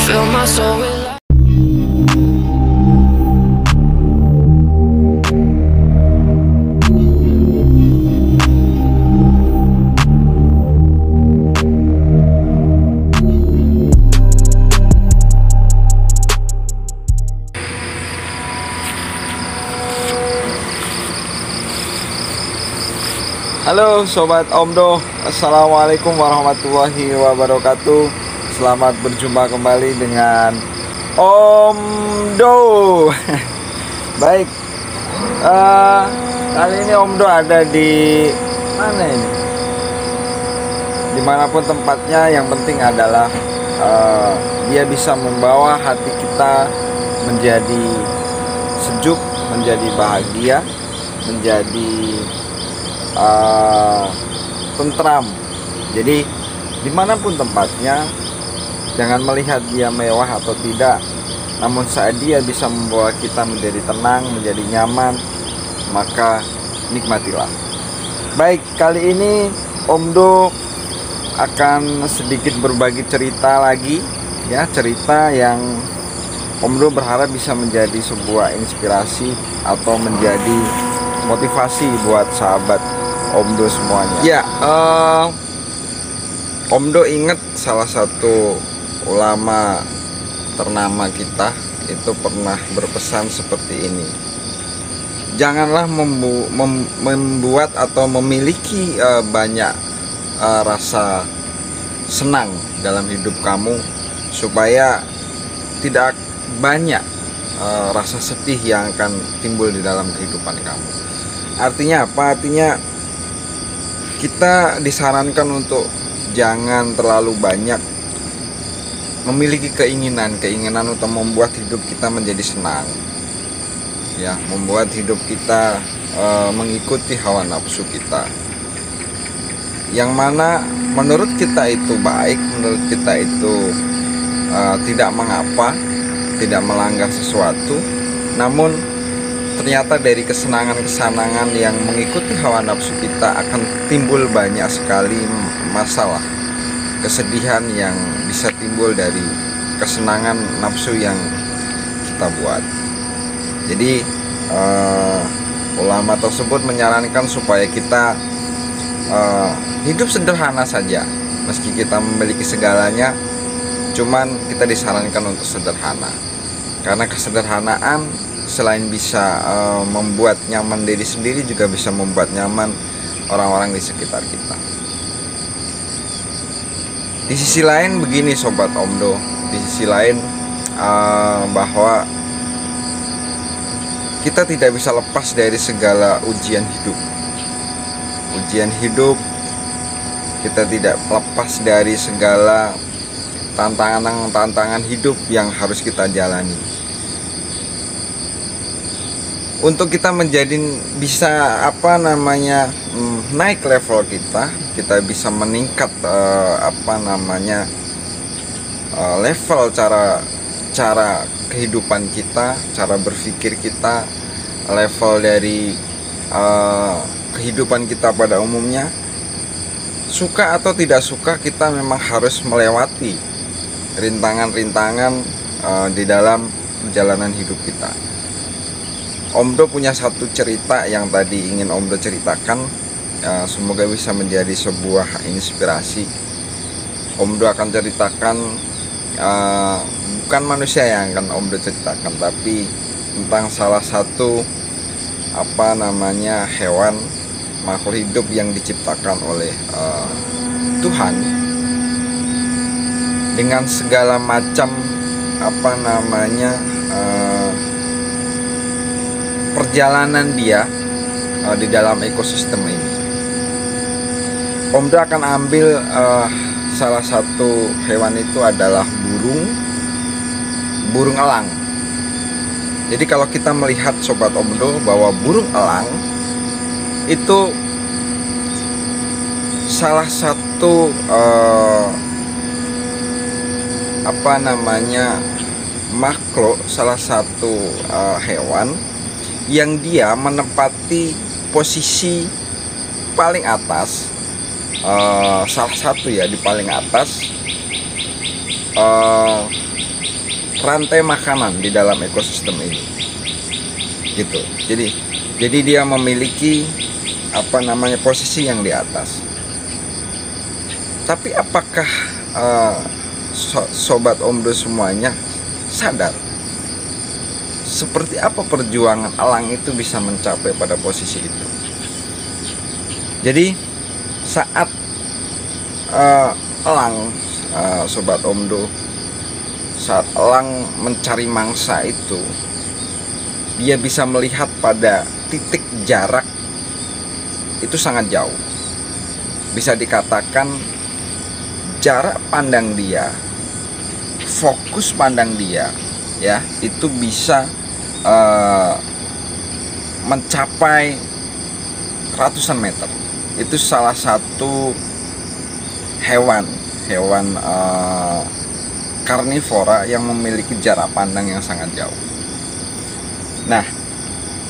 Fill my soul with light. Halo Sobat Omdo, Assalamualaikum warahmatullahi wabarakatuh. Selamat berjumpa kembali dengan Omdo. Baik, kali ini Omdo ada di mana ini? Dimanapun tempatnya, yang penting adalah dia bisa membawa hati kita menjadi sejuk, menjadi bahagia, menjadi tentram. Jadi dimanapun tempatnya, jangan melihat dia mewah atau tidak, namun saat dia bisa membawa kita menjadi tenang, menjadi nyaman, maka nikmatilah. Baik, kali ini Omdo akan sedikit berbagi cerita lagi, ya, cerita yang Omdo berharap bisa menjadi sebuah inspirasi atau menjadi motivasi buat sahabat Omdo semuanya. Ya, Omdo ingat salah satu ulama ternama kita itu pernah berpesan seperti ini. Janganlah membuat atau memiliki banyak rasa senang dalam hidup kamu, supaya tidak banyak rasa sedih yang akan timbul di dalam kehidupan kamu. Artinya apa? Artinya kita disarankan untuk jangan terlalu banyak memiliki keinginan untuk membuat hidup kita menjadi senang, ya, membuat hidup kita mengikuti hawa nafsu kita, yang mana menurut kita itu baik, menurut kita itu tidak mengapa, tidak melanggar sesuatu. Namun ternyata dari kesenangan-kesenangan yang mengikuti hawa nafsu kita akan timbul banyak sekali masalah, kesedihan yang bisa timbul dari kesenangan nafsu yang kita buat. Jadi ulama tersebut menyarankan supaya kita hidup sederhana saja. Meski kita memiliki segalanya, cuman kita disarankan untuk sederhana, karena kesederhanaan selain bisa membuat nyaman diri sendiri, juga bisa membuat nyaman orang-orang di sekitar kita. Di sisi lain begini Sobat Omdo, di sisi lain bahwa kita tidak bisa lepas dari segala ujian hidup. Ujian hidup, kita tidak lepas dari segala tantangan hidup yang harus kita jalani. Untuk kita menjadi bisa naik level kita bisa meningkat level cara kehidupan kita, cara berpikir kita, level dari kehidupan kita pada umumnya. Suka atau tidak suka, kita memang harus melewati rintangan-rintangan di dalam perjalanan hidup kita. Omdo punya satu cerita yang tadi ingin Omdo ceritakan, semoga bisa menjadi sebuah inspirasi. Omdo akan ceritakan bukan manusia yang akan Omdo ceritakan, tapi tentang salah satu hewan, makhluk hidup yang diciptakan oleh Tuhan dengan segala macam perjalanan dia di dalam ekosistem ini. Omdo akan ambil salah satu hewan, itu adalah burung elang. Jadi kalau kita melihat Sobat Omdo bahwa burung elang itu salah satu makhluk, salah satu hewan yang dia menempati posisi paling atas, salah satu ya di paling atas rantai makanan di dalam ekosistem ini. Gitu. Jadi dia memiliki posisi yang di atas. Tapi apakah sobat Omdo semuanya sadar seperti apa perjuangan elang itu bisa mencapai pada posisi itu? Jadi saat elang, sobat Omdo, saat elang mencari mangsa itu, dia bisa melihat pada titik jarak itu sangat jauh. Bisa dikatakan jarak pandang dia, fokus pandang dia, ya, itu bisa mencapai ratusan meter. Itu salah satu hewan karnivora yang memiliki jarak pandang yang sangat jauh. Nah,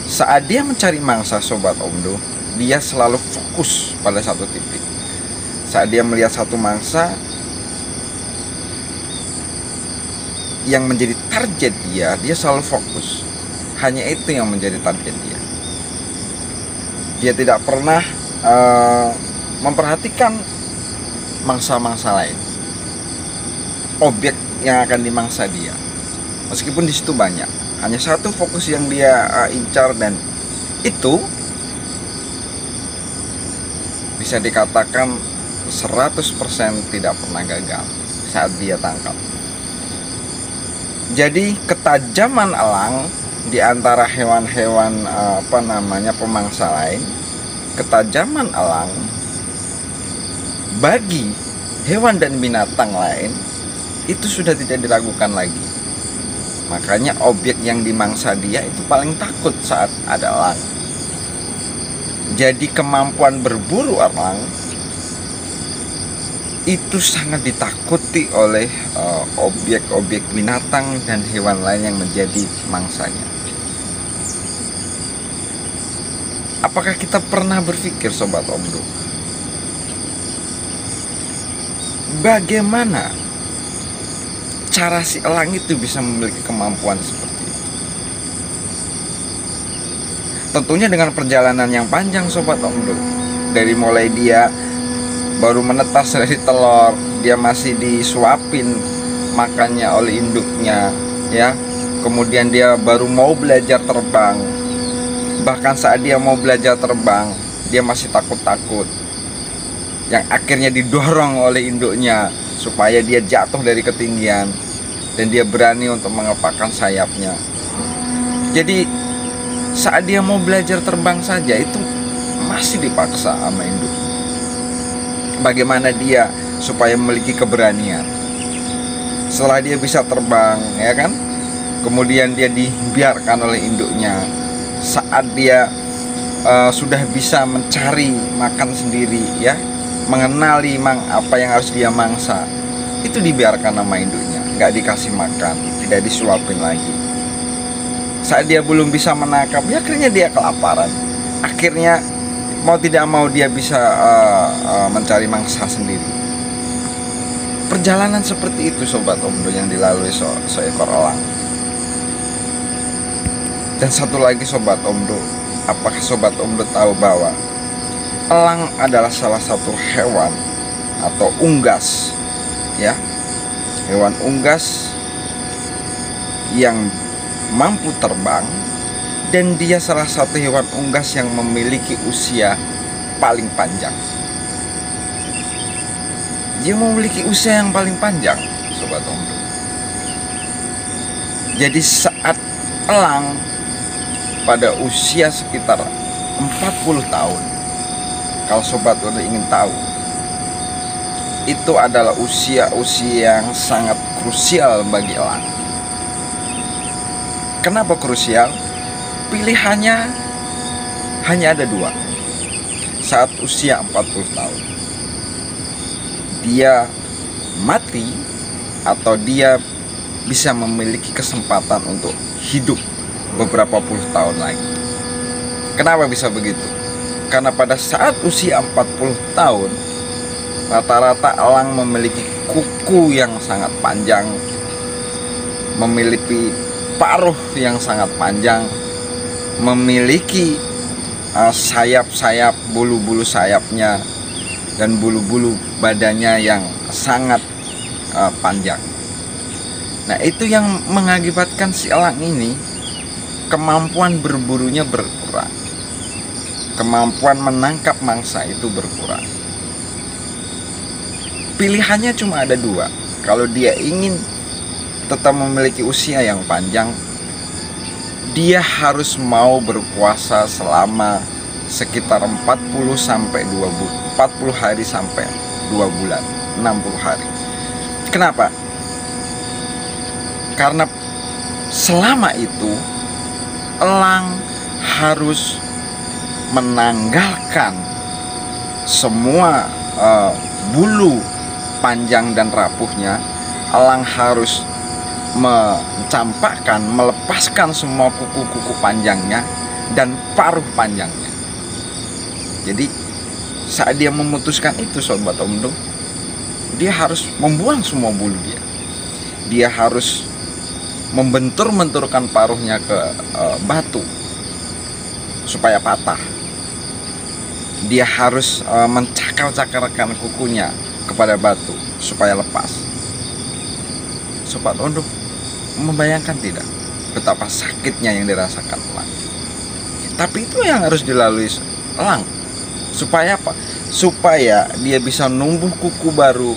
saat dia mencari mangsa, sobat Omdo, dia selalu fokus pada satu titik. Saat dia melihat satu mangsa yang menjadi target dia selalu fokus. Hanya itu yang menjadi target dia. Dia tidak pernah memperhatikan mangsa-mangsa lain, objek yang akan dimangsa dia. Meskipun di situ banyak, hanya satu fokus yang dia incar, dan itu bisa dikatakan 100% tidak pernah gagal saat dia tangkap. Jadi ketajaman elang di antara hewan-hewan pemangsa lain, ketajaman elang bagi hewan dan binatang lain itu sudah tidak diragukan lagi. Makanya objek yang dimangsa dia itu paling takut saat ada elang. Jadi kemampuan berburu elang itu sangat ditakuti oleh objek-objek binatang dan hewan lain yang menjadi mangsanya. Apakah kita pernah berpikir, sobat Omdo, bagaimana cara si elang itu bisa memiliki kemampuan seperti itu? Tentunya dengan perjalanan yang panjang, sobat Omdo. Dari mulai dia baru menetas dari telur, dia masih disuapin makannya oleh induknya, ya. Kemudian dia baru mau belajar terbang. Bahkan saat dia mau belajar terbang, dia masih takut-takut. Yang akhirnya didorong oleh induknya supaya dia jatuh dari ketinggian, dan dia berani untuk mengepakkan sayapnya. Jadi saat dia mau belajar terbang saja itu masih dipaksa sama induk. Bagaimana dia supaya memiliki keberanian? Setelah dia bisa terbang, ya kan, kemudian dia dibiarkan oleh induknya. Saat dia sudah bisa mencari makan sendiri, ya, mengenali apa yang harus dia mangsa, itu dibiarkan sama induknya, nggak dikasih makan, tidak disuapin lagi. Saat dia belum bisa menangkap, ya akhirnya dia kelaparan. Akhirnya mau tidak mau dia bisa mencari mangsa sendiri. Perjalanan seperti itu, sobat Omdo, yang dilalui seekor elang. Dan satu lagi, sobat Omdo, apakah sobat Omdo tahu bahwa elang adalah salah satu hewan atau unggas, ya, hewan unggas yang mampu terbang, dan dia salah satu hewan unggas yang memiliki usia paling panjang. Dia memiliki usia yang paling panjang, sobat Omdo. Jadi saat elang pada usia sekitar 40 tahun, kalau sobat Omdo ingin tahu, itu adalah usia yang sangat krusial bagi elang. Kenapa krusial? Pilihannya hanya ada dua. Saat usia 40 tahun, dia mati atau dia bisa memiliki kesempatan untuk hidup beberapa puluh tahun lagi. Kenapa bisa begitu? Karena pada saat usia 40 tahun, rata-rata elang memiliki kuku yang sangat panjang, memiliki paruh yang sangat panjang, memiliki sayap-sayap, bulu-bulu sayapnya dan bulu-bulu badannya yang sangat panjang. Nah, itu yang mengakibatkan si elang ini kemampuan berburunya berkurang, kemampuan menangkap mangsa itu berkurang. Pilihannya cuma ada dua. Kalau dia ingin tetap memiliki usia yang panjang, dia harus mau berpuasa selama sekitar 40 hari sampai 2 bulan, 60 hari. Kenapa? Karena selama itu elang harus menanggalkan semua bulu panjang dan rapuhnya. Elang harus mencampakkan, melepaskan semua kuku-kuku panjangnya dan paruh panjangnya. Jadi saat dia memutuskan itu, Sobat Omdo, dia harus membuang semua bulu dia. Dia harus membentur-benturkan paruhnya ke batu supaya patah. Dia harus mencakar-cakarkan kukunya kepada batu supaya lepas. Sobat Omdo, membayangkan tidak betapa sakitnya yang dirasakan elang? Tapi itu yang harus dilalui elang. Supaya apa? Supaya dia bisa numbuh kuku baru,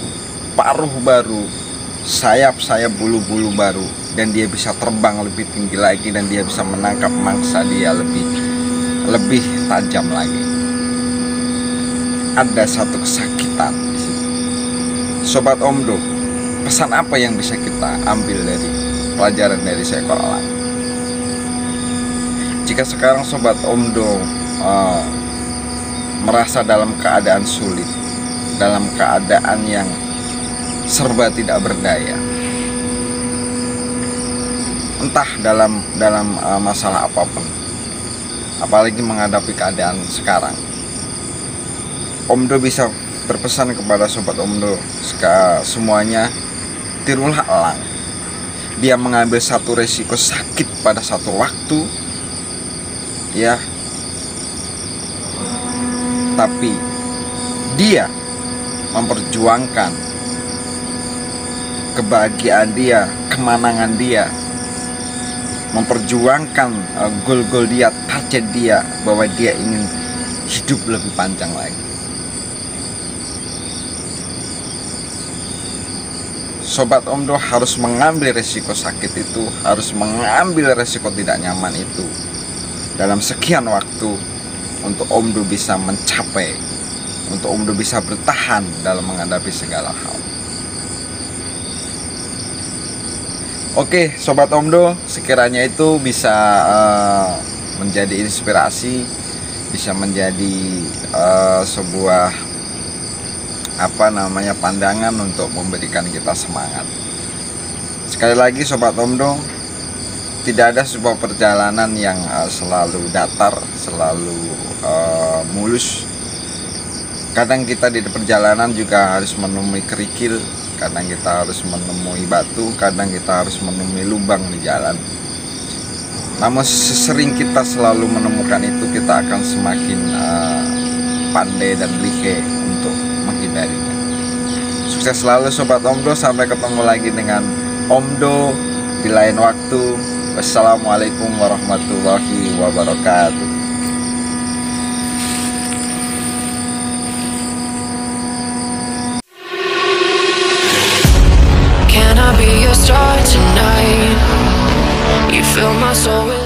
paruh baru, sayap-sayap, bulu-bulu baru, dan dia bisa terbang lebih tinggi lagi, dan dia bisa menangkap mangsa dia lebih tajam lagi. Ada satu kesakitan di situ. Sobat Omdo, pesan apa yang bisa kita ambil dari pelajaran dari seekor elang? Jika sekarang Sobat Omdo merasa dalam keadaan sulit, dalam keadaan yang serba tidak berdaya, entah dalam masalah apapun, apalagi menghadapi keadaan sekarang, Omdo bisa berpesan kepada Sobat Omdo semuanya, tirulah elang. Dia mengambil satu resiko sakit pada satu waktu, ya, tapi dia memperjuangkan kebahagiaan dia, kemenangan dia, memperjuangkan goal-goal dia, target dia, bahwa dia ingin hidup lebih panjang lagi. Sobat Omdo harus mengambil resiko sakit itu, harus mengambil resiko tidak nyaman itu dalam sekian waktu, untuk Omdo bisa mencapai, untuk Omdo bisa bertahan dalam menghadapi segala hal. Oke, Sobat Omdo, sekiranya itu bisa menjadi inspirasi, bisa menjadi sebuah pandangan untuk memberikan kita semangat. Sekali lagi Sobat Omdo, tidak ada sebuah perjalanan yang selalu datar, selalu mulus. Kadang kita di perjalanan juga harus menemui kerikil, kadang kita harus menemui batu, kadang kita harus menemui lubang di jalan. Namun sesering kita selalu menemukan itu, kita akan semakin pandai dan lihai untuk menghindarinya. Sukses selalu Sobat Omdo, sampai ketemu lagi dengan Omdo di lain waktu. Wassalamualaikum warahmatullahi wabarakatuh. Can I be your star tonight? You fill my soul with